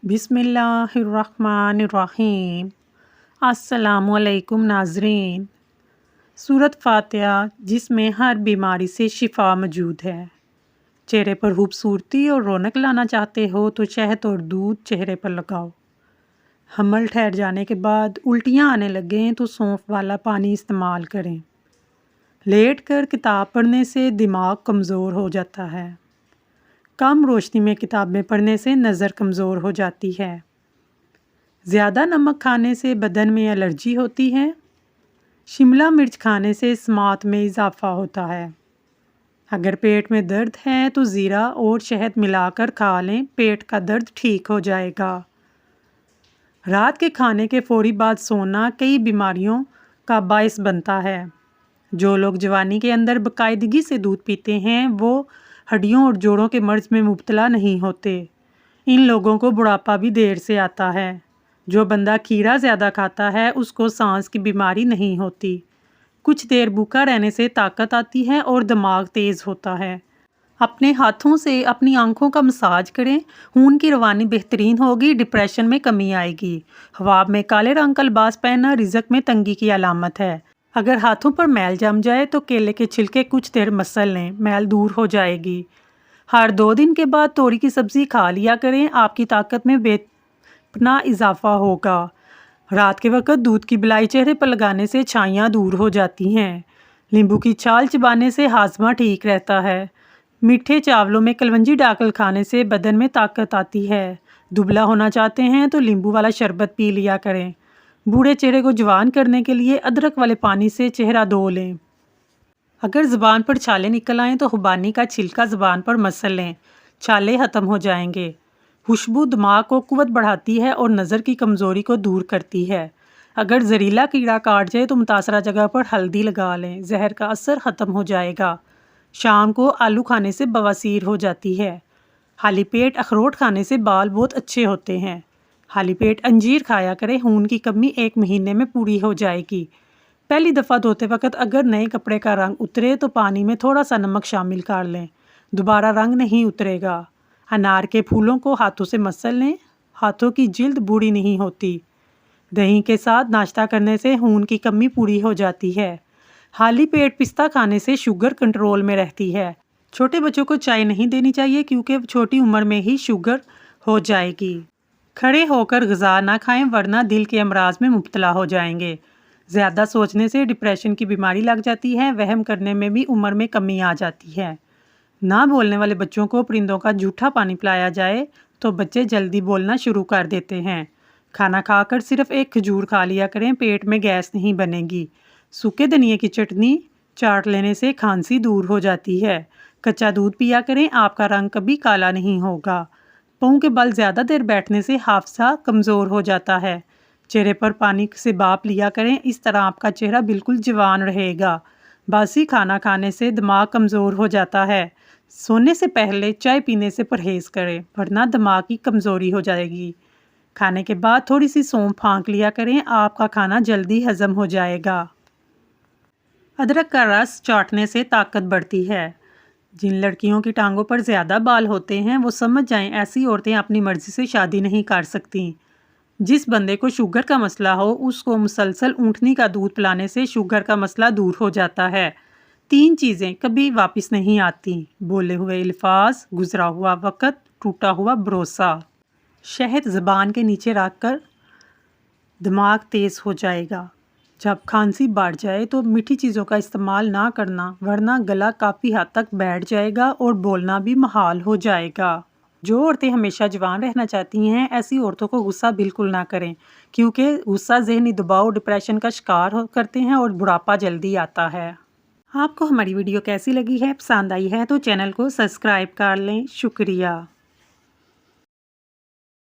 बिस्मिल्लाहिर्रहमानिर्रहीम। अस्सलामुअलैकुम नाज़रीन। सूरत फातिहा जिसमें हर बीमारी से शिफा मौजूद है। चेहरे पर खूबसूरती और रौनक लाना चाहते हो तो शहद और दूध चेहरे पर लगाओ। हमल ठहर जाने के बाद उल्टियाँ आने लगें तो सौंफ वाला पानी इस्तेमाल करें। लेट कर किताब पढ़ने से दिमाग कमज़ोर हो जाता है। कम रोशनी में किताबें पढ़ने से नज़र कमज़ोर हो जाती है। ज़्यादा नमक खाने से बदन में एलर्जी होती है। शिमला मिर्च खाने से स्मात में इजाफ़ा होता है। अगर पेट में दर्द है तो ज़ीरा और शहद मिलाकर खा लें, पेट का दर्द ठीक हो जाएगा। रात के खाने के फ़ौरी बाद सोना कई बीमारियों का बायस बनता है। जो लोग जवानी के अंदर बाकायदगी से दूध पीते हैं वो हड्डियों और जोड़ों के मर्ज़ में मुब्तला नहीं होते। इन लोगों को बुढ़ापा भी देर से आता है। जो बंदा खीरा ज़्यादा खाता है उसको सांस की बीमारी नहीं होती। कुछ देर भूखा रहने से ताकत आती है और दिमाग तेज़ होता है। अपने हाथों से अपनी आंखों का मसाज करें, खून की रवानी बेहतरीन होगी, डिप्रेशन में कमी आएगी। ख्वाब में काले रंग का लिबास पहनना रिज़्क में तंगी की अलामत है। अगर हाथों पर मैल जम जाए तो केले के छिलके कुछ देर मसल लें, मैल दूर हो जाएगी। हर 2 दिन के बाद तोरी की सब्ज़ी खा लिया करें, आपकी ताकत में बेपनाह इजाफा होगा। रात के वक्त दूध की बिलाई चेहरे पर लगाने से छाइयाँ दूर हो जाती हैं। नींबू की छाल चबाने से हाजमा ठीक रहता है। मीठे चावलों में कलवंजी डालकर खाने से बदन में ताकत आती है। दुबला होना चाहते हैं तो नींबू वाला शरबत पी लिया करें। बूढ़े चेहरे को जवान करने के लिए अदरक वाले पानी से चेहरा धो लें। अगर ज़ुबान पर छाले निकल आएँ तो खुबानी का छिलका ज़ुबान पर मसल लें, छाले ख़त्म हो जाएंगे। खुशबू दिमाग को कुव्वत बढ़ाती है और नज़र की कमज़ोरी को दूर करती है। अगर जहरीला कीड़ा काट जाए तो मुतासरा जगह पर हल्दी लगा लें, जहर का असर ख़त्म हो जाएगा। शाम को आलू खाने से बवासीर हो जाती है। खाली पेट अखरोट खाने से बाल बहुत अच्छे होते हैं। खाली पेट अंजीर खाया करें, खून की कमी 1 महीने में पूरी हो जाएगी। पहली दफ़ा धोते वक्त अगर नए कपड़े का रंग उतरे तो पानी में थोड़ा सा नमक शामिल कर लें, दोबारा रंग नहीं उतरेगा। अनार के फूलों को हाथों से मसल लें, हाथों की जिल्द बूढ़ी नहीं होती। दही के साथ नाश्ता करने से खून की कमी पूरी हो जाती है। खाली पेट पिस्ता खाने से शुगर कंट्रोल में रहती है। छोटे बच्चों को चाय नहीं देनी चाहिए क्योंकि छोटी उम्र में ही शुगर हो जाएगी। खड़े होकर ग़िज़ा ना खाएं वरना दिल के अमराज में मुब्तला हो जाएंगे। ज़्यादा सोचने से डिप्रेशन की बीमारी लग जाती है। वहम करने में भी उम्र में कमी आ जाती है। ना बोलने वाले बच्चों को परिंदों का जूठा पानी पिलाया जाए तो बच्चे जल्दी बोलना शुरू कर देते हैं। खाना खाकर सिर्फ 1 खजूर खा लिया करें, पेट में गैस नहीं बनेगी। सूखे धनिए की चटनी चाट लेने से खांसी दूर हो जाती है। कच्चा दूध पिया करें, आपका रंग कभी काला नहीं होगा। पाँव के बल ज़्यादा देर बैठने से हाफसा कमज़ोर हो जाता है। चेहरे पर पानी से भाप लिया करें, इस तरह आपका चेहरा बिल्कुल जवान रहेगा। बासी खाना खाने से दिमाग कमज़ोर हो जाता है। सोने से पहले चाय पीने से परहेज़ करें वरना दिमाग की कमज़ोरी हो जाएगी। खाने के बाद थोड़ी सी सौंफ फाँक लिया करें, आपका खाना जल्दी हज़म हो जाएगा। अदरक का रस चाटने से ताकत बढ़ती है। जिन लड़कियों की टांगों पर ज़्यादा बाल होते हैं वो समझ जाएं ऐसी औरतें अपनी मर्ज़ी से शादी नहीं कर सकती। जिस बंदे को शुगर का मसला हो उसको मुसलसल ऊँटनी का दूध पिलाने से शुगर का मसला दूर हो जाता है। 3 चीज़ें कभी वापस नहीं आती: बोले हुए अल्फाज, गुजरा हुआ वक़्त, टूटा हुआ भरोसा। शहद ज़बान के नीचे रख कर दिमाग तेज़ हो जाएगा। जब खांसी बढ़ जाए तो मीठी चीज़ों का इस्तेमाल ना करना वरना गला काफ़ी हद तक बैठ जाएगा और बोलना भी मुहाल हो जाएगा। जो औरतें हमेशा जवान रहना चाहती हैं ऐसी औरतों को गुस्सा बिल्कुल ना करें क्योंकि गुस्सा ज़हनी दबाव डिप्रेशन का शिकार करते हैं और बुढ़ापा जल्दी आता है। आपको हमारी वीडियो कैसी लगी है, पसंद आई है तो चैनल को सब्सक्राइब कर लें। शुक्रिया।